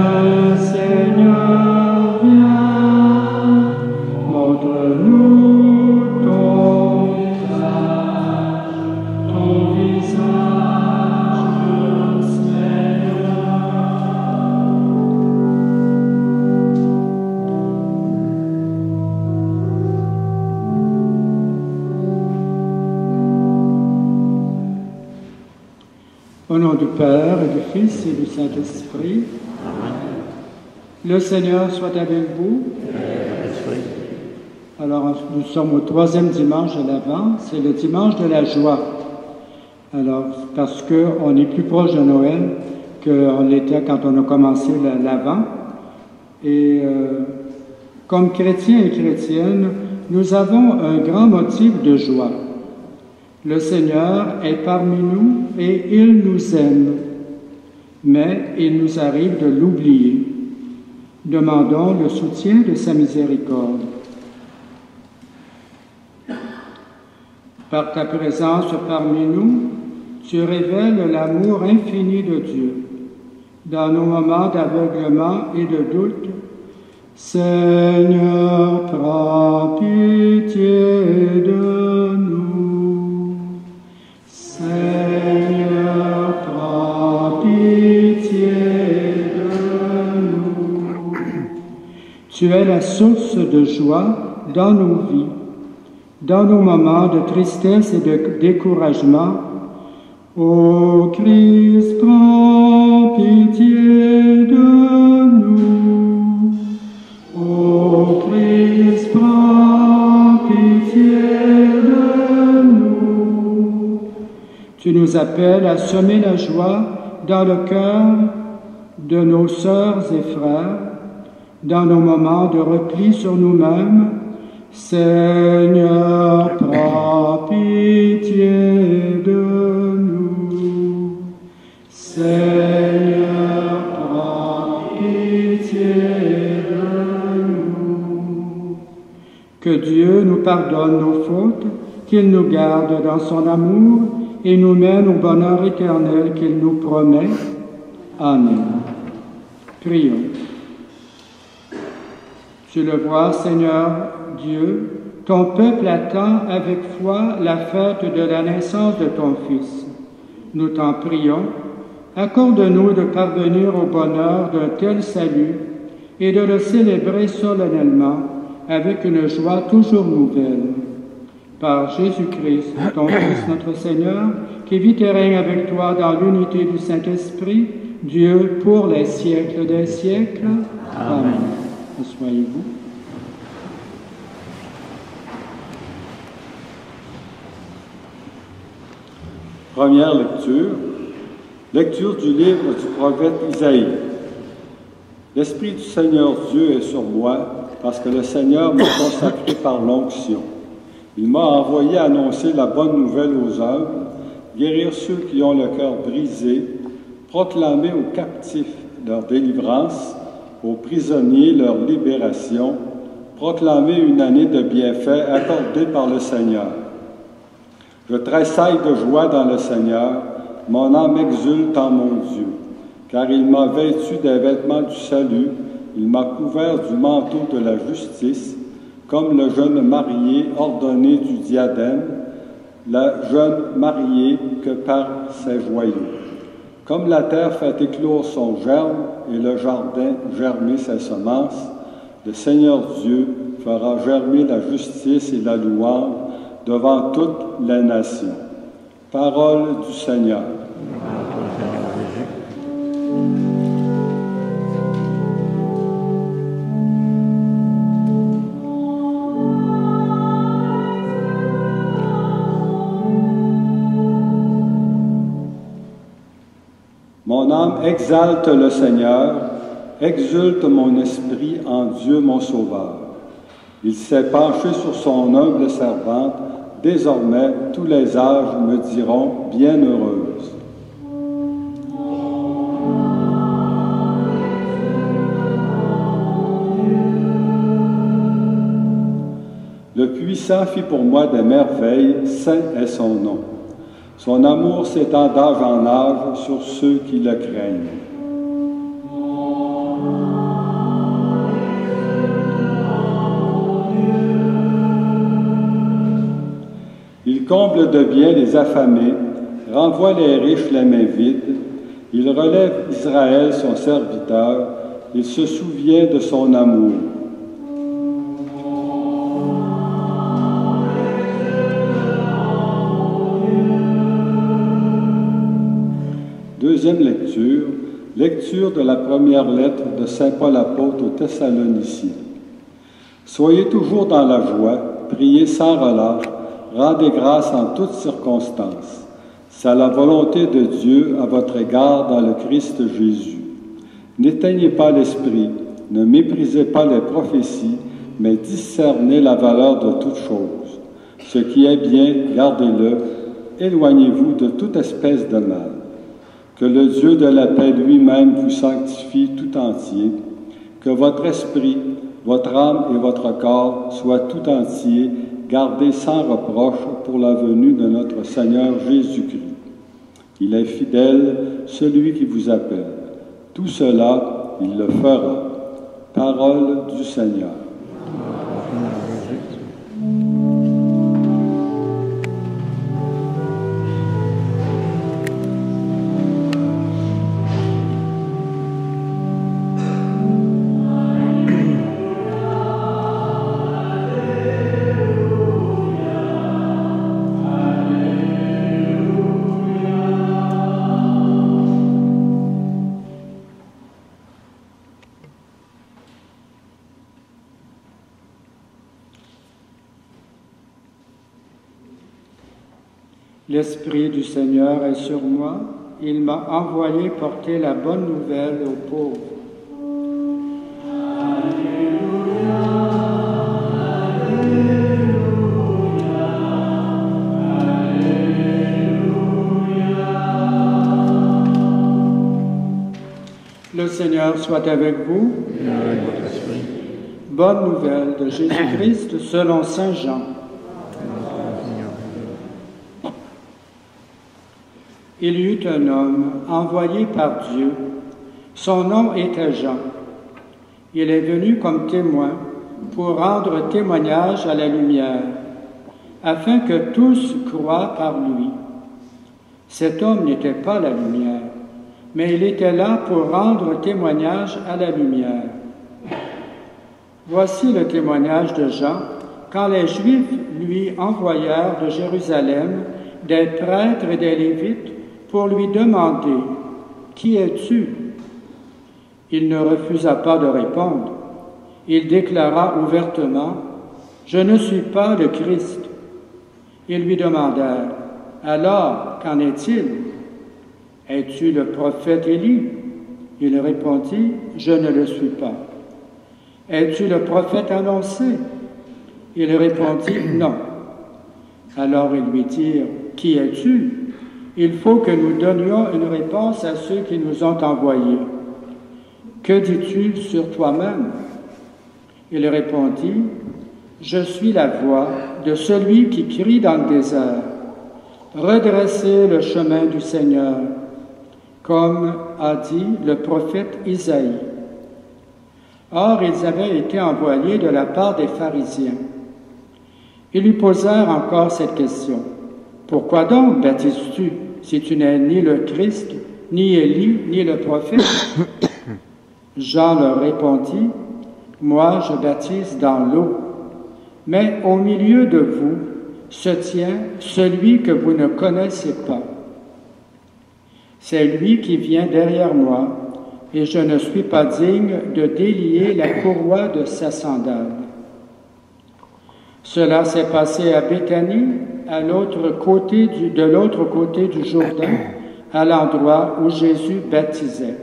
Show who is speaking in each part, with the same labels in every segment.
Speaker 1: Viens, Seigneur, viens, montre-nous ton visage, Seigneur. Au nom du Père, et du Fils et du Saint-Esprit, le Seigneur soit avec vous. Alors, nous sommes au 3e dimanche de l'Avent, c'est le dimanche de la joie. Alors, parce qu'on est plus proche de Noël qu'on l'était quand on a commencé l'Avent. Et comme chrétiens et chrétiennes, nous avons un grand motif de joie. Le Seigneur est parmi nous et il nous aime, mais il nous arrive de l'oublier. Demandons le soutien de sa miséricorde. Par ta présence parmi nous, tu révèles l'amour infini de Dieu. Dans nos moments d'aveuglement et de doute, Seigneur, prends pitié de nous. Seigneur, prends pitié de nous. Tu es la source de joie dans nos vies. Dans nos moments de tristesse et de découragement, ô Christ, prends pitié de nous. Ô Christ, prends pitié de nous. Tu nous appelles à semer la joie dans le cœur de nos sœurs et frères, dans nos moments de repli sur nous-mêmes. Seigneur, prends pitié de nous. Seigneur, prends pitié de nous. Que Dieu nous pardonne nos fautes, qu'il nous garde dans son amour et nous mène au bonheur éternel qu'il nous promet. Amen. Prions. Tu le vois, Seigneur Dieu, ton peuple attend avec foi la fête de la naissance de ton Fils. Nous t'en prions, accorde-nous de parvenir au bonheur d'un tel salut et de le célébrer solennellement avec une joie toujours nouvelle. Par Jésus-Christ, ton Fils, notre Seigneur, qui vit et règne avec toi dans l'unité du Saint-Esprit, Dieu pour les siècles des siècles. Amen. Asseyez-vous.
Speaker 2: Première lecture. Lecture du livre du prophète Isaïe. L'Esprit du Seigneur Dieu est sur moi, parce que le Seigneur m'a consacré par l'onction. Il m'a envoyé annoncer la bonne nouvelle aux hommes, guérir ceux qui ont le cœur brisé, proclamer aux captifs leur délivrance, aux prisonniers leur libération, proclamer une année de bienfaits accordée par le Seigneur. Je tressaille de joie dans le Seigneur, mon âme exulte en mon Dieu, car il m'a vêtu des vêtements du salut, il m'a couvert du manteau de la justice, comme le jeune marié ordonné du diadème, la jeune mariée que par ses joyaux. Comme la terre fait éclore son germe et le jardin germer ses semences, le Seigneur Dieu fera germer la justice et la louange devant toutes les nations. Parole du Seigneur. Mon âme exalte le Seigneur, exulte mon esprit en Dieu mon Sauveur. Il s'est penché sur son humble servante, désormais tous les âges me diront bienheureuse. Le Puissant fit pour moi des merveilles, saint est son nom. Son amour s'étend d'âge en âge sur ceux qui le craignent. comble de bien les affamés, renvoie les riches les mains vides. Il relève Israël, son serviteur, il se souvient de son amour. Deuxième lecture, lecture de la première lettre de saint Paul apôtre aux Thessaloniciens. Soyez toujours dans la joie, priez sans relâche, rendez grâce en toutes circonstances. C'est la volonté de Dieu à votre égard dans le Christ Jésus. N'éteignez pas l'esprit, ne méprisez pas les prophéties, mais discernez la valeur de toutes choses. Ce qui est bien, gardez-le, éloignez-vous de toute espèce de mal. Que le Dieu de la paix lui-même vous sanctifie tout entier, que votre esprit, votre âme et votre corps soient tout entiers, gardés sans reproche pour la venue de notre Seigneur Jésus-Christ. Il est fidèle, celui qui vous appelle. Tout cela, il le fera. Parole du Seigneur.
Speaker 1: L'Esprit du Seigneur est sur moi, il m'a envoyé porter la bonne nouvelle aux pauvres. Le Seigneur soit avec vous. Bonne nouvelle de Jésus-Christ selon saint Jean. Il y eut un homme envoyé par Dieu. Son nom était Jean. Il est venu comme témoin pour rendre témoignage à la lumière, afin que tous croient par lui. Cet homme n'était pas la lumière, mais il était là pour rendre témoignage à la lumière. Voici le témoignage de Jean, quand les Juifs lui envoyèrent de Jérusalem des prêtres et des Lévites pour lui demander « Qui es-tu » Il ne refusa pas de répondre. Il déclara ouvertement « Je ne suis pas le Christ ». Ils lui demandèrent « Alors, qu'en est-il ? Es-tu le prophète Élie » Il répondit « Je ne le suis pas ». « Es-tu le prophète annoncé » Il répondit « Non ». Alors ils lui dirent « Qui es-tu » Il faut que nous donnions une réponse à ceux qui nous ont envoyés. « Que dis-tu sur toi-même » Il répondit « Je suis la voix de celui qui crie dans le désert. Redressez le chemin du Seigneur, comme a dit le prophète Isaïe. » Or, ils avaient été envoyés de la part des pharisiens. Ils lui posèrent encore cette question. « Pourquoi donc baptises-tu, si tu n'es ni le Christ, ni Élie, ni le prophète ?» Jean leur répondit, « Moi, je baptise dans l'eau, mais au milieu de vous se tient celui que vous ne connaissez pas. C'est lui qui vient derrière moi, et je ne suis pas digne de délier la courroie de sa sandale. » Cela s'est passé à Béthanie, de l'autre côté du Jourdain, à l'endroit où Jésus baptisait.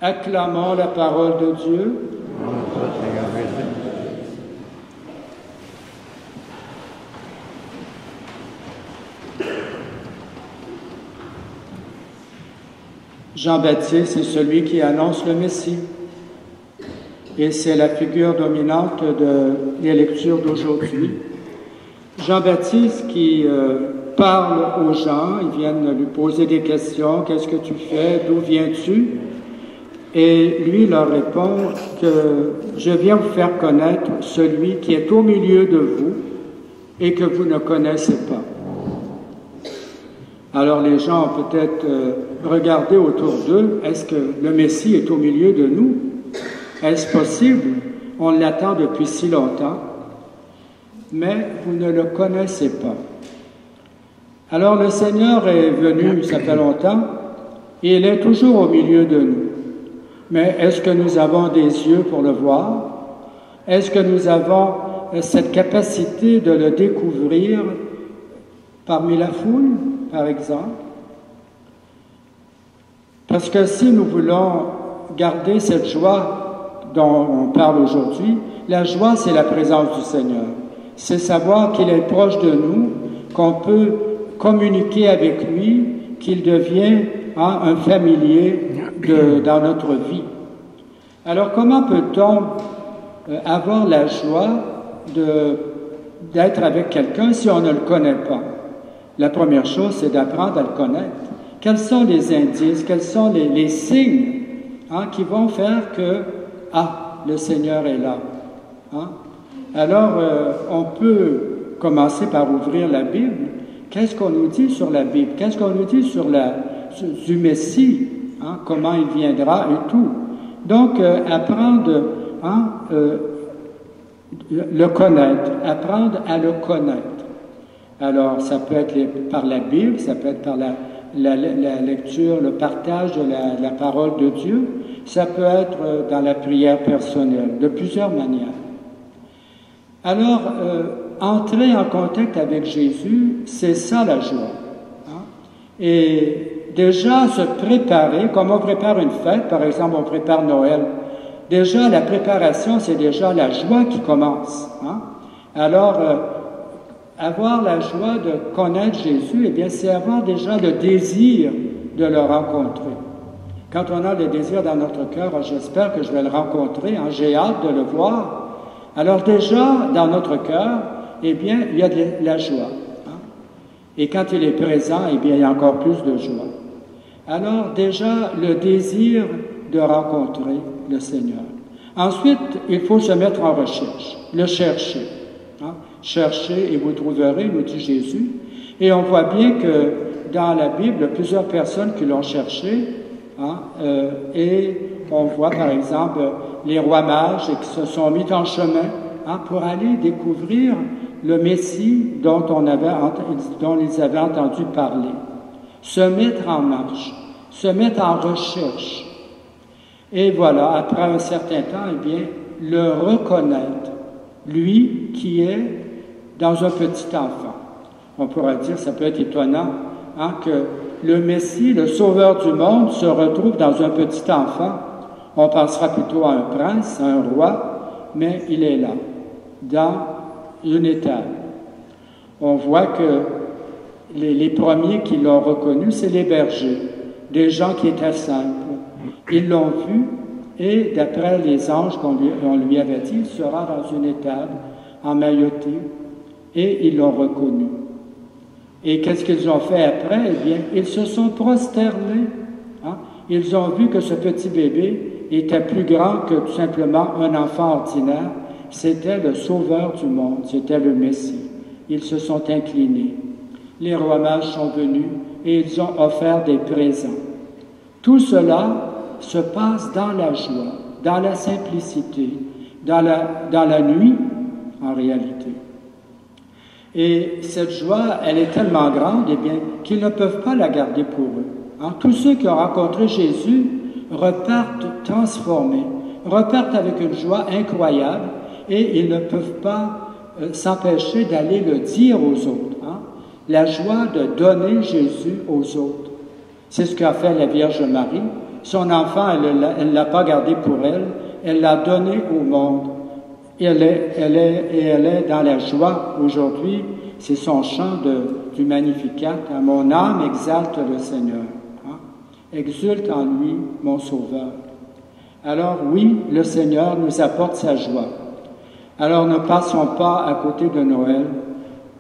Speaker 1: Acclamons la parole de Dieu. Jean-Baptiste est celui qui annonce le Messie. Et c'est la figure dominante des lectures d'aujourd'hui. Jean-Baptiste qui parle aux gens, ils viennent lui poser des questions, « Qu'est-ce que tu fais? D'où viens-tu? » Et lui leur répond que « Je viens vous faire connaître celui qui est au milieu de vous, et que vous ne connaissez pas. Alors les gens ont peut-être regardé autour d'eux, est-ce que le Messie est au milieu de nous? Est-ce possible? On l'attend depuis si longtemps, mais vous ne le connaissez pas. Alors le Seigneur est venu, ça fait longtemps, et il est toujours au milieu de nous. Mais est-ce que nous avons des yeux pour le voir? Est-ce que nous avons cette capacité de le découvrir parmi la foule, par exemple? Parce que si nous voulons garder cette joie dont on parle aujourd'hui, la joie, c'est la présence du Seigneur. C'est savoir qu'il est proche de nous, qu'on peut communiquer avec lui, qu'il devient un familier dans notre vie. Alors, comment peut-on avoir la joie d'être avec quelqu'un si on ne le connaît pas? La première chose, c'est d'apprendre à le connaître. Quels sont les indices, quels sont les signes qui vont faire que, le Seigneur est là. Alors, on peut commencer par ouvrir la Bible. Qu'est-ce qu'on nous dit sur la Bible? Qu'est-ce qu'on nous dit sur du Messie? Comment il viendra et tout. Donc, apprendre le connaître, apprendre à le connaître. Alors, ça peut être par la Bible, ça peut être par la lecture, le partage de la parole de Dieu, ça peut être dans la prière personnelle, de plusieurs manières. Alors, entrer en contact avec Jésus, c'est ça la joie. Et déjà se préparer, comme on prépare une fête, par exemple, on prépare Noël. Déjà, la préparation, c'est déjà la joie qui commence. Alors, avoir la joie de connaître Jésus, eh bien, c'est avoir déjà le désir de le rencontrer. Quand on a le désir dans notre cœur, j'espère que je vais le rencontrer, j'ai hâte de le voir. Alors déjà, dans notre cœur, eh bien, il y a de la joie. Et quand il est présent, eh bien, il y a encore plus de joie. Alors déjà, le désir de rencontrer le Seigneur. Ensuite, il faut se mettre en recherche, le chercher. Cherchez et vous trouverez, nous dit Jésus. Et on voit bien que dans la Bible, plusieurs personnes qui l'ont cherché, et on voit par exemple les rois mages qui se sont mis en chemin pour aller découvrir le Messie dont ils avaient entendu parler. Se mettre en marche, se mettre en recherche. Et voilà, après un certain temps, eh bien, le reconnaître, lui qui est dans un petit enfant. On pourrait dire, ça peut être étonnant, que le Messie, le Sauveur du monde, se retrouve dans un petit enfant. On pensera plutôt à un prince, à un roi, mais il est là, dans une étable. On voit que les premiers qui l'ont reconnu, c'est les bergers, des gens qui étaient simples. Ils l'ont vu, et d'après les anges qu'on lui avait dit, il sera dans une étable, emmailloté, et ils l'ont reconnu. Et qu'est-ce qu'ils ont fait après? Eh bien, ils se sont prosternés. Ils ont vu que ce petit bébé était plus grand que tout simplement un enfant ordinaire. C'était le Sauveur du monde, c'était le Messie. Ils se sont inclinés. Les rois mages sont venus et ils ont offert des présents. Tout cela se passe dans la joie, dans la simplicité, dans la nuit, en réalité. Et cette joie, elle est tellement grande, eh bien, qu'ils ne peuvent pas la garder pour eux. Tous ceux qui ont rencontré Jésus repartent transformés, repartent avec une joie incroyable, et ils ne peuvent pas s'empêcher d'aller le dire aux autres. La joie de donner Jésus aux autres. C'est ce qu'a fait la Vierge Marie. Son enfant, elle ne l'a pas gardé pour elle l'a donné au monde. Et elle est dans la joie aujourd'hui. C'est son chant du Magnificat. Mon âme exalte le Seigneur. Exulte en lui, mon Sauveur. Alors oui, le Seigneur nous apporte sa joie. Alors ne passons pas à côté de Noël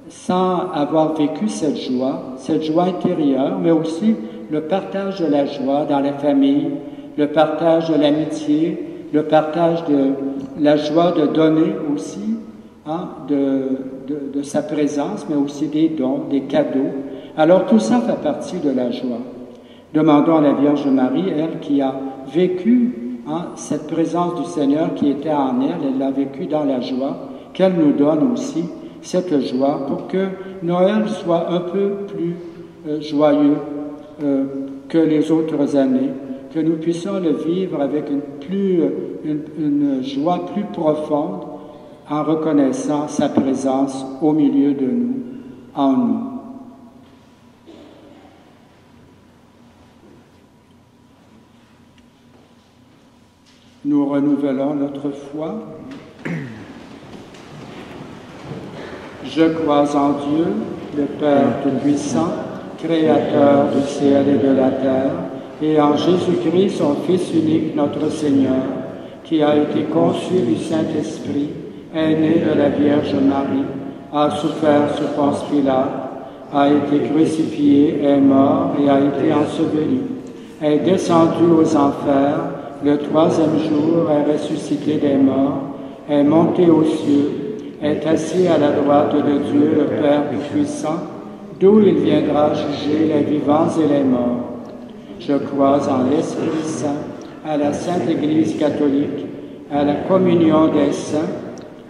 Speaker 1: sans avoir vécu cette joie intérieure, mais aussi le partage de la joie dans la famille, le partage de l'amitié, le partage de la joie de donner aussi, de de sa présence, mais aussi des dons, des cadeaux. Alors tout ça fait partie de la joie. Demandons à la Vierge Marie, elle qui a vécu cette présence du Seigneur qui était en elle, elle l'a vécu dans la joie, qu'elle nous donne aussi cette joie pour que Noël soit un peu plus joyeux que les autres années, que nous puissions le vivre avec une joie plus profonde en reconnaissant sa présence au milieu de nous, en nous. Nous renouvelons notre foi. Je crois en Dieu, le Père Tout-Puissant, Créateur du ciel et de la terre, et en Jésus-Christ, son Fils unique, notre Seigneur, qui a été conçu du Saint-Esprit, est né de la Vierge Marie, a souffert sous Ponce Pilate, a été crucifié, est mort et a été enseveli, est descendu aux enfers, le troisième jour est ressuscité des morts, est monté aux cieux, est assis à la droite de Dieu, le Père puissant, d'où il viendra juger les vivants et les morts. Je crois en l'Esprit Saint, à la Sainte Église catholique, à la communion des saints,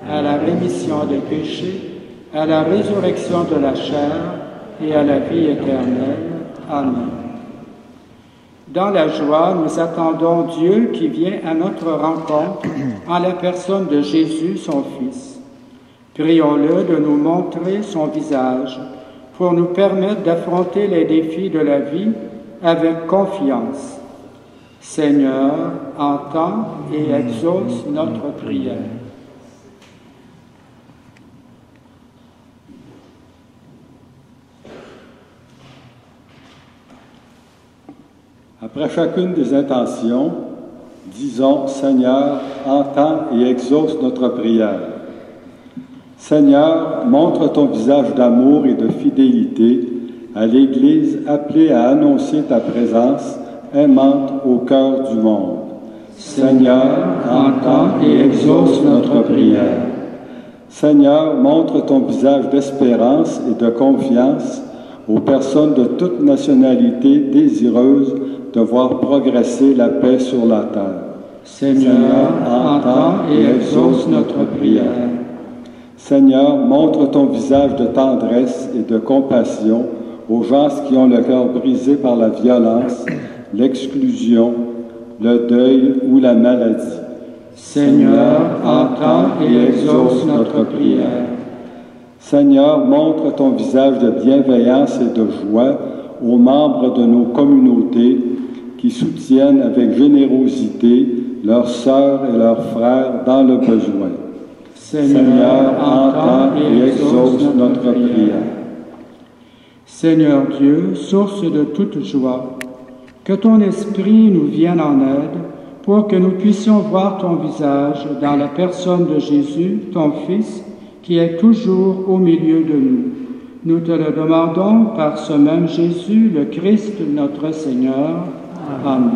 Speaker 1: à la rémission des péchés, à la résurrection de la chair et à la vie éternelle. Amen. Dans la joie, nous attendons Dieu qui vient à notre rencontre en la personne de Jésus, son Fils. Prions-le de nous montrer son visage pour nous permettre d'affronter les défis de la vie avec confiance. Seigneur, entends et exauce notre prière.
Speaker 2: Après chacune des intentions, disons « Seigneur, entends et exauce notre prière ». Seigneur, montre ton visage d'amour et de fidélité à l'Église appelée à annoncer ta présence aimante au cœur du monde. Seigneur, entends et exauce notre prière. Seigneur, montre ton visage d'espérance et de confiance aux personnes de toute nationalité désireuses de voir progresser la paix sur la terre.
Speaker 1: Seigneur, entends et exauce notre prière.
Speaker 2: Seigneur, montre ton visage de tendresse et de compassion aux gens qui ont le cœur brisé par la violence, l'exclusion, le deuil ou la maladie.
Speaker 1: Seigneur, entends et exauce notre prière.
Speaker 2: Seigneur, montre ton visage de bienveillance et de joie aux membres de nos communautés qui soutiennent avec générosité leurs sœurs et leurs frères dans le besoin. Seigneur, entends et exauce notre prière.
Speaker 1: Seigneur Dieu, source de toute joie, que ton Esprit nous vienne en aide pour que nous puissions voir ton visage dans la personne de Jésus, ton Fils, qui est toujours au milieu de nous. Nous te le demandons par ce même Jésus, le Christ, notre Seigneur. Amen.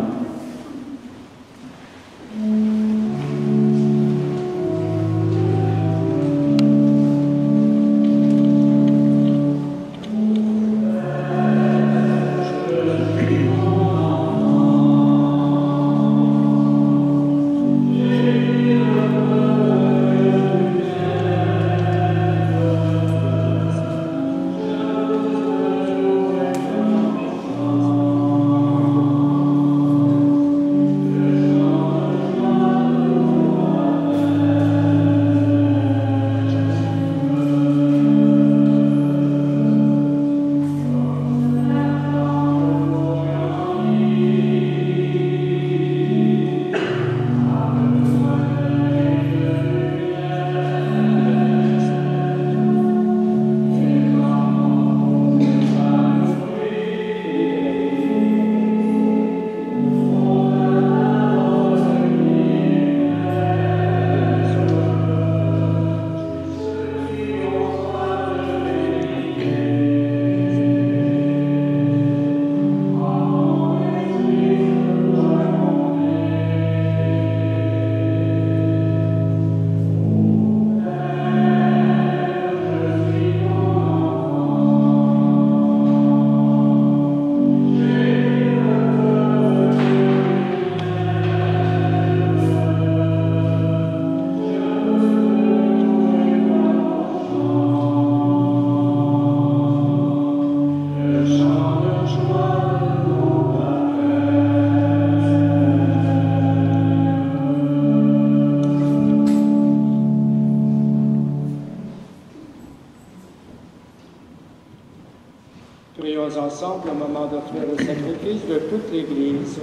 Speaker 1: ensemble au moment d'offrir le sacrifice de toute l'Église.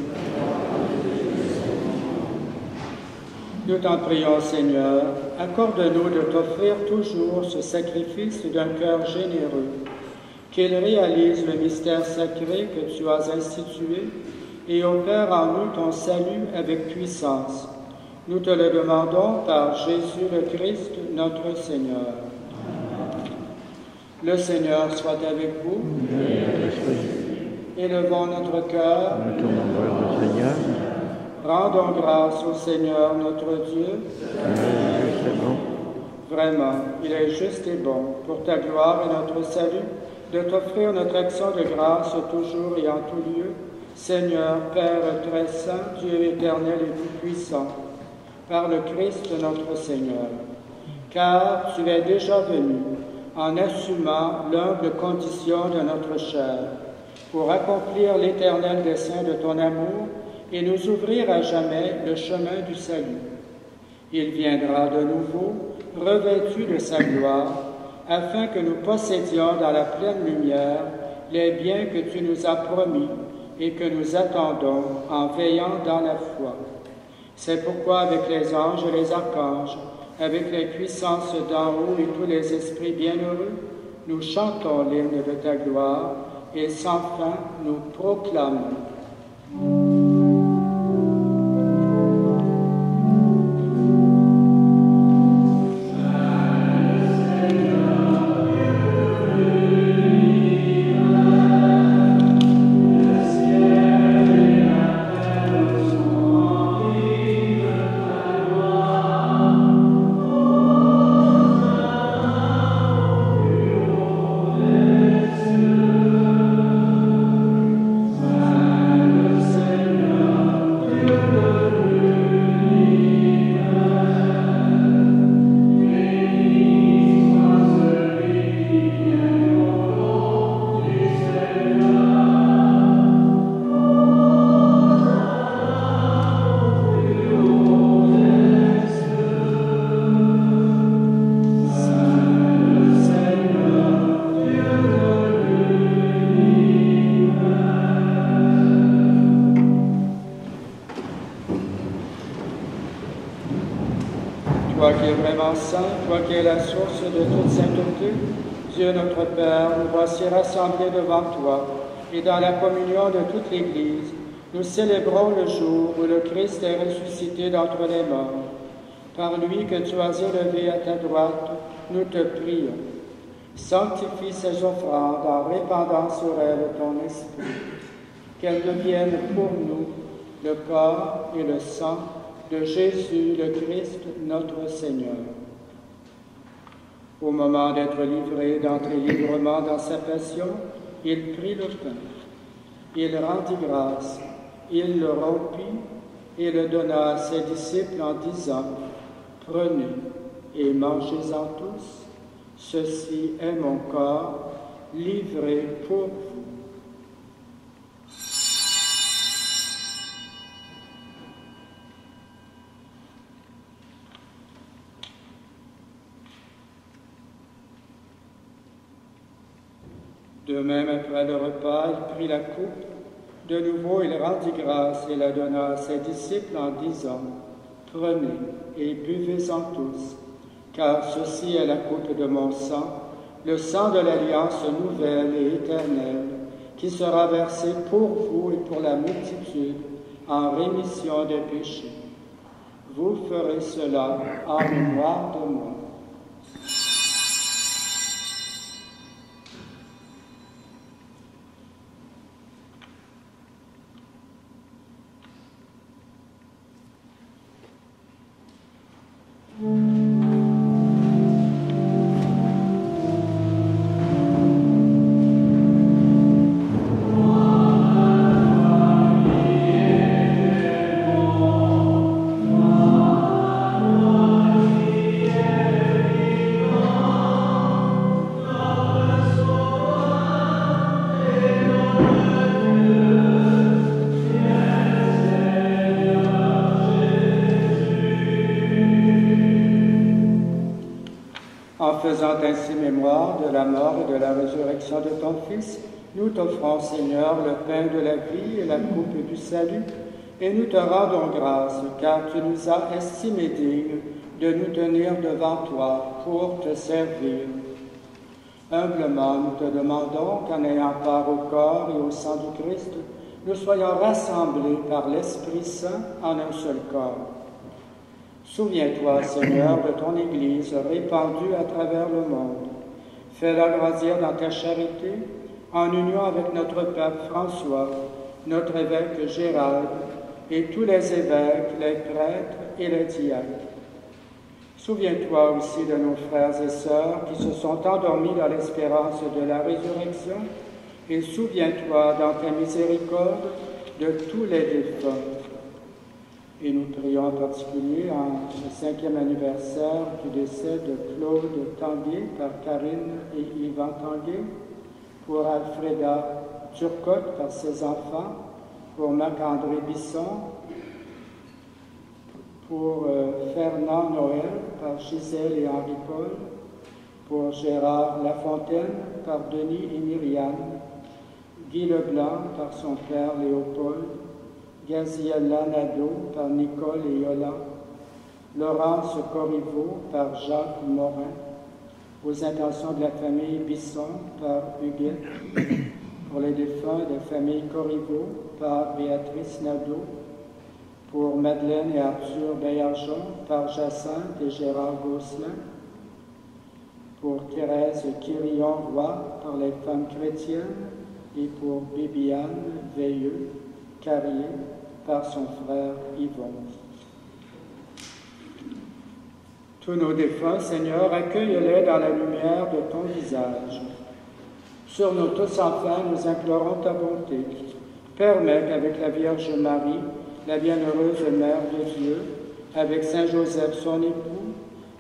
Speaker 1: Nous t'en prions, Seigneur, accorde-nous de t'offrir toujours ce sacrifice d'un cœur généreux, qu'il réalise le mystère sacré que tu as institué et opère en nous ton salut avec puissance. Nous te le demandons par Jésus le Christ, notre Seigneur. Le Seigneur soit avec vous. Élevons notre cœur. Rendons grâce au Seigneur notre Dieu. Vraiment, il est juste et bon, pour ta gloire et notre salut, de t'offrir notre action de grâce toujours et en tout lieu, Seigneur, Père très saint, Dieu éternel et tout-puissant, par le Christ notre Seigneur. Car tu es déjà venu en assumant l'humble condition de notre chair, pour accomplir l'éternel dessein de ton amour et nous ouvrir à jamais le chemin du salut. Il viendra de nouveau, revêtu de sa gloire, afin que nous possédions dans la pleine lumière les biens que tu nous as promis et que nous attendons en veillant dans la foi. C'est pourquoi avec les anges et les archanges, avec les puissances d'en haut et tous les esprits bienheureux, nous chantons l'hymne de ta gloire et sans fin nous proclamons. Toi qui es vraiment saint, toi qui es la source de toute sainteté, Dieu notre Père, nous voici rassemblés devant toi, et dans la communion de toute l'Église, nous célébrons le jour où le Christ est ressuscité d'entre les morts. Par lui que tu as élevé à ta droite, nous te prions. Sanctifie ces offrandes en répandant sur elles ton esprit, qu'elles deviennent pour nous le corps et le sang de Jésus le Christ, notre Seigneur. Au moment d'être livré, d'entrer librement dans sa passion, il prit le pain. Il rendit grâce, il le rompit et le donna à ses disciples en disant, « Prenez et mangez-en tous, ceci est mon corps livré pour vous. » De même, après le repas, il prit la coupe. De nouveau, il rendit grâce et la donna à ses disciples en disant, « Prenez et buvez-en tous, car ceci est la coupe de mon sang, le sang de l'alliance nouvelle et éternelle, qui sera versé pour vous et pour la multitude en rémission des péchés. Vous ferez cela en mémoire de moi. » En faisant ainsi mémoire de la mort et de la résurrection de ton Fils, Nous t'offrons, Seigneur, le pain de la vie et la coupe du salut, et nous te rendons grâce, car tu nous as estimés dignes de nous tenir devant toi pour te servir. Humblement, nous te demandons qu'en ayant part au corps et au sang du Christ, nous soyons rassemblés par l'Esprit Saint en un seul corps. Souviens-toi, Seigneur, de ton Église répandue à travers le monde. Fais-la grandir dans ta charité, en union avec notre pape François, notre évêque Gérald, et tous les évêques, les prêtres et les diacres. Souviens-toi aussi de nos frères et sœurs qui se sont endormis dans l'espérance de la résurrection, et souviens-toi dans ta miséricorde de tous les défunts. Et nous prions en particulier en le 5e anniversaire du décès de Claude Tanguay par Karine et Yvan Tanguay, pour Alfreda Turcotte par ses enfants, pour Marc-André Bisson, pour Fernand Noël par Gisèle et Henri-Paul, pour Gérard Lafontaine par Denis et Myriam, Guy Leblanc par son père Léopold, Gaziella Nadeau par Nicole et Yola, Laurence Corriveau par Jacques Morin, aux intentions de la famille Bisson par Huguette, pour les défunts de la famille Corriveau par Béatrice Nadeau, pour Madeleine et Arthur Baillargeon par Jacinthe et Gérard Gosselin, pour Thérèse Quirillon-Roy par les femmes chrétiennes et pour Bibiane Veilleux Carrier par son frère Yvon. Tous nos défunts, Seigneur, accueille-les dans la lumière de ton visage. Sur nous tous, enfin, nous implorons ta bonté. Permets qu'avec la Vierge Marie, la bienheureuse Mère de Dieu, avec Saint Joseph, son époux,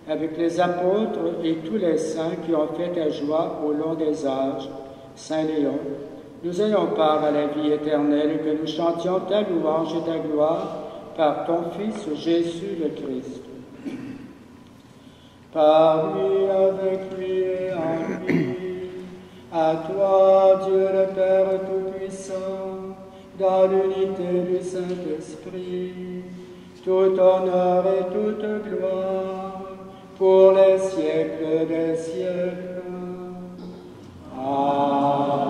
Speaker 1: avec les apôtres et tous les saints qui ont fait ta joie au long des âges, Saint Léon, nous ayons part à la vie éternelle et que nous chantions ta louange et ta gloire par ton Fils Jésus le Christ. Par lui, avec lui et en lui, à toi, Dieu le Père Tout-Puissant, dans l'unité du Saint-Esprit, tout honneur et toute gloire, pour les siècles des siècles. Amen.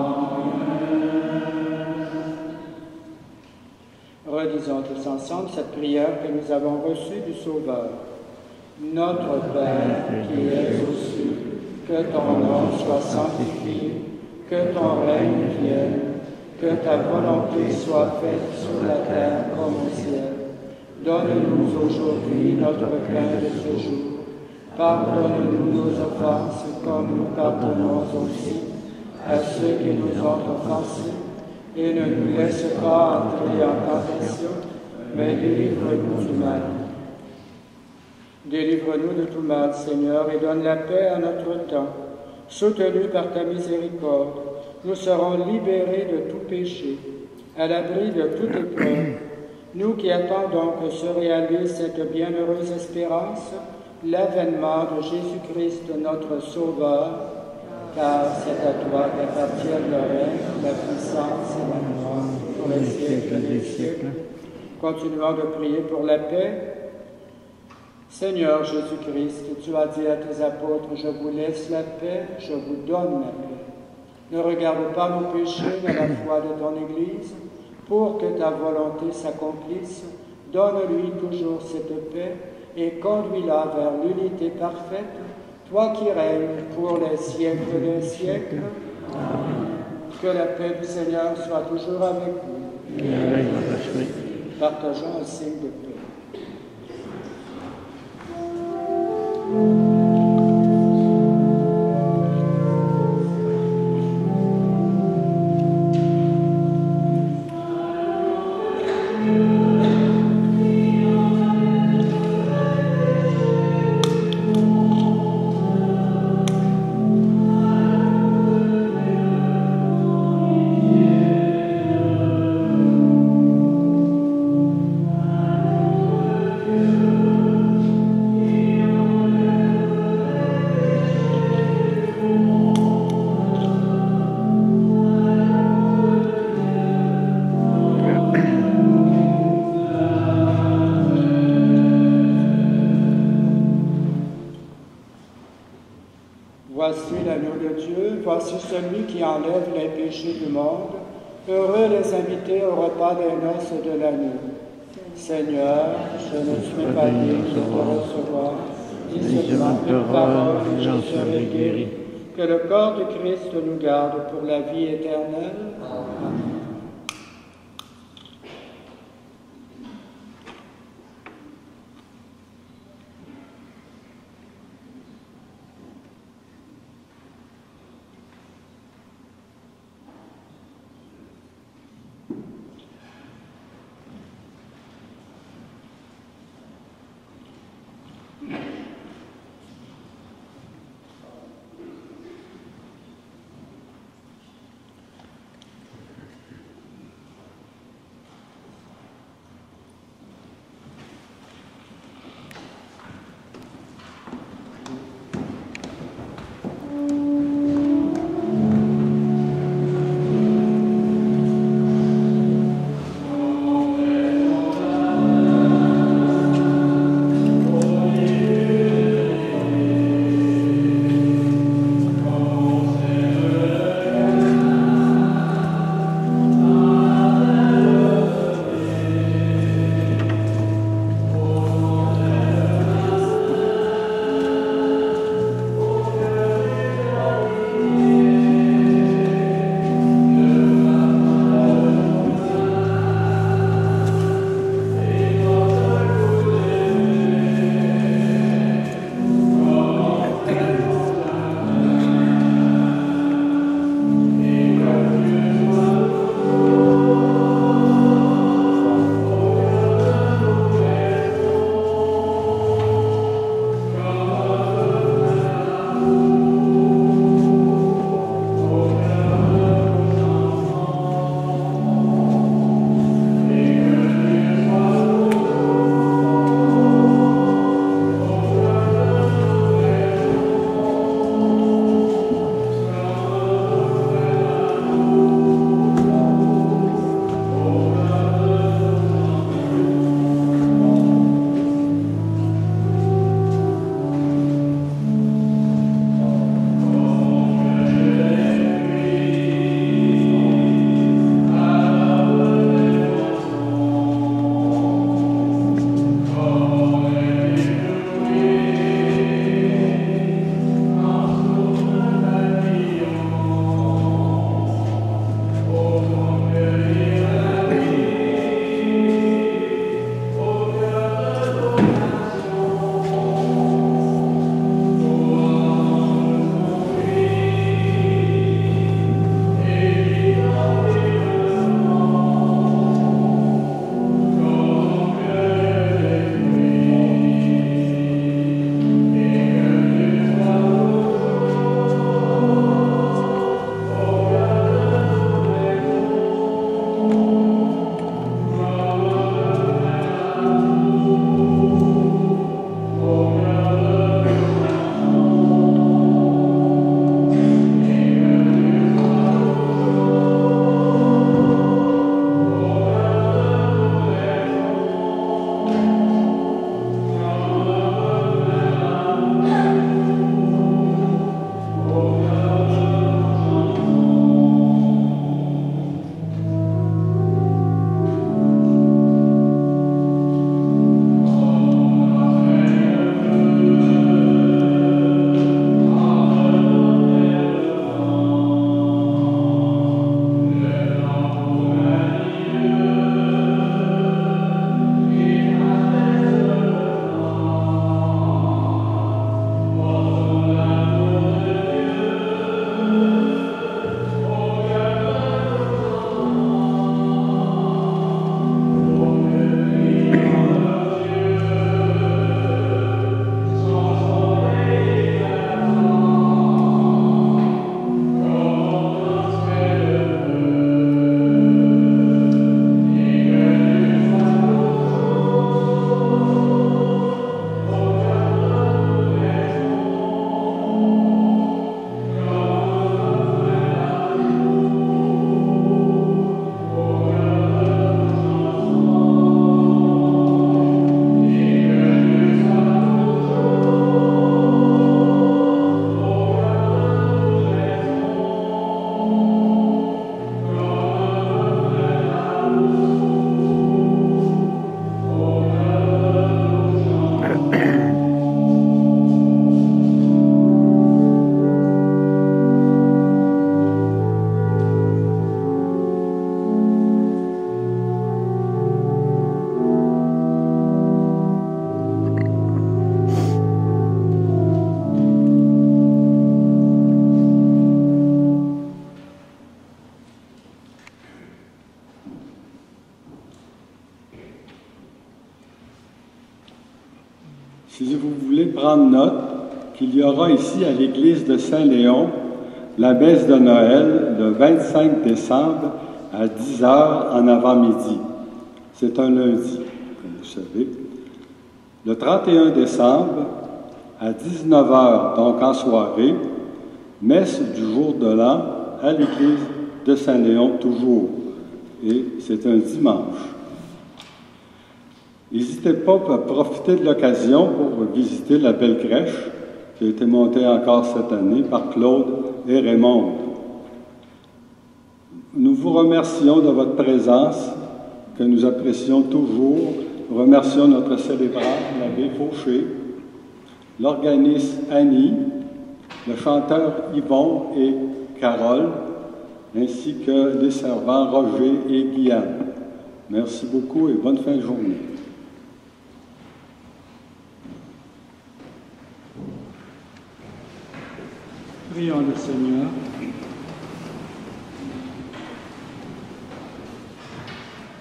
Speaker 1: Redisons tous ensemble cette prière que nous avons reçue du Sauveur. Notre Père qui es aux cieux, que ton nom soit sanctifié, que ton règne vienne, que ta volonté soit faite sur la terre comme au ciel. Donne-nous aujourd'hui notre pain de ce jour. Pardonne-nous nos offenses comme nous pardonnons aussi à ceux qui nous ont offensés. Et ne nous laisse pas entrer en tentation, mais délivre-nous du mal. Délivre-nous de tout mal, Seigneur, et donne la paix à notre temps. Soutenus par ta miséricorde, nous serons libérés de tout péché, à l'abri de toute épreuve. Nous qui attendons que se réalise cette bienheureuse espérance, l'avènement de Jésus-Christ, notre Sauveur, car c'est à toi qu'appartiennent le règne, la puissance et la gloire pour les siècles des siècles. Continuons de prier pour la paix. Seigneur Jésus-Christ, tu as dit à tes apôtres, je vous laisse la paix, je vous donne la paix. Ne regarde pas nos péchés, mais la foi de ton Église, pour que ta volonté s'accomplisse. Donne-lui toujours cette paix et conduis-la vers l'unité parfaite, toi qui règnes pour les siècles des siècles. Amen. Que la paix du Seigneur soit toujours avec vous. Partageons un signe de paix. Voici l'agneau de Dieu, voici celui qui enlève les péchés du monde. Heureux les invités au repas des noces de l'agneau. Seigneur, je ne suis pas digne de te recevoir. Dis seulement une parole et je serai guéri. Que le corps de Christ nous garde pour la vie éternelle. Amen.
Speaker 2: Si vous voulez prendre note, qu'il y aura ici à l'église de Saint-Léon la messe de Noël le 25 décembre à 10 h en avant-midi. C'est un lundi, comme vous savez. Le 31 décembre à 19 h, donc en soirée, messe du jour de l'an à l'église de Saint-Léon toujours. Et c'est un dimanche. N'hésitez pas à profiter de l'occasion pour visiter la belle crèche qui a été montée encore cette année par Claude et Raymond. Nous vous remercions de votre présence, que nous apprécions toujours. Nous remercions notre célébrant, l'abbé Fauché, l'organiste Annie, le chanteur Yvon et Carole, ainsi que les servants Roger et Guyane. Merci beaucoup et bonne fin de journée.
Speaker 1: Prions le Seigneur.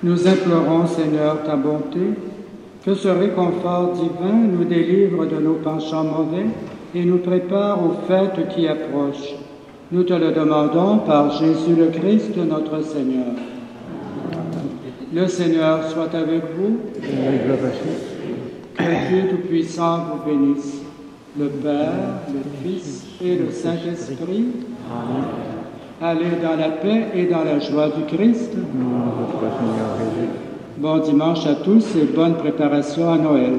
Speaker 1: Nous implorons, Seigneur, ta bonté, que ce réconfort divin nous délivre de nos penchants mauvais et nous prépare aux fêtes qui approchent. Nous te le demandons par Jésus le Christ, notre Seigneur. Le Seigneur soit avec vous. Que Dieu Tout-Puissant vous bénisse, le Père, le Fils et le Saint-Esprit. Amen. Allez dans la paix et dans la joie du Christ. Bon dimanche à tous et bonne préparation à Noël.